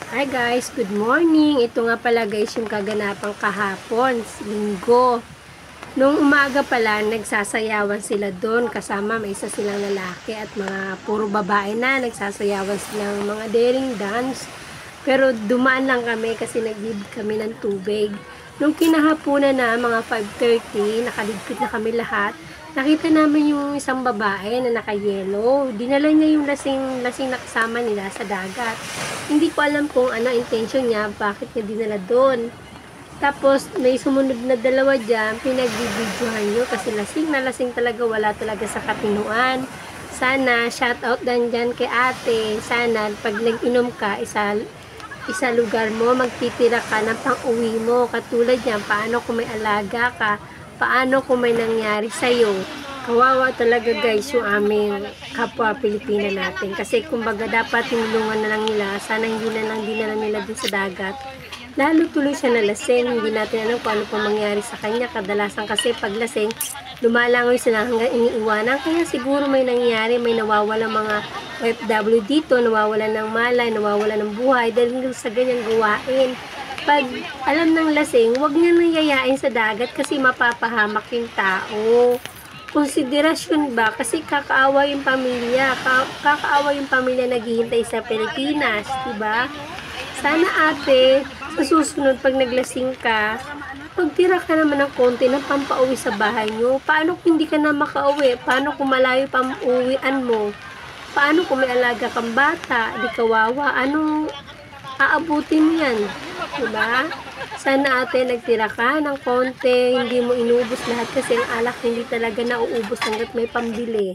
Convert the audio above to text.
Hi guys, good morning. Ito nga pala guys yung kaganapang kahapon, linggo. Nung umaga pala, nagsasayawan sila doon kasama may isa silang lalaki at mga puro babae na nagsasayawan silang mga daring dance. Pero dumaan lang kami kasi nag-give kami ng tubig. Nung kinahaponan na mga 5:30, nakaligpit na kami lahat. Nakita namin yung isang babae na naka-yellow. Dinala niya yung lasing na kasama nila sa dagat. Hindi ko alam kung ano intention niya, bakit niya dinala doon. Tapos, may sumunod na dalawa dyan, pinagbibidyohan nyo kasi lasing na lasing talaga, wala talaga sa katinuan. Sana, shout out din dyan kay ate. Sana, pag nag-inom ka, isa lugar mo, magtitira ka ng pang-uwi mo. Katulad yan, paano kung may alaga ka, paano kung may nangyari sa'yo. Kawawa talaga guys yung aming kapwa Pilipina natin. Kasi kumbaga dapat tinulungan na lang nila. Sana hindi na lang dinala nila dun sa dagat. Lalo tuloy siya na lasing. Hindi natin alam kung ano pa mangyari sa kanya. Kadalasan kasi pag lasing, lumalangoy sila hanggang iniiwanan. Kaya siguro may nangyari, may nawawala mga OFW dito, nawawala ng malay, nawawala ng buhay dahil sa ganyang gawain. Pag alam ng lasing, huwag niya nang yayain sa dagat kasi mapapahamak yung tao. Konsiderasyon ba? Kasi kakaawa yung pamilya. Kakaawa yung pamilya naghihintay sa Pilipinas, diba? Sana ate, sa susunod pag naglasing ka, magtira ka naman ng konti ng pampauwi sa bahay nyo. Paano kung hindi ka na makauwi? Paano kung malayo pa ang uwian mo? Paano kung may alaga kang bata? Di kawawa. Anong aabutin mo yan? Diba? Sana ate nagtira ka ng konti, hindi mo inubos lahat kasi ang alak hindi talaga nauubos hanggat may pambili.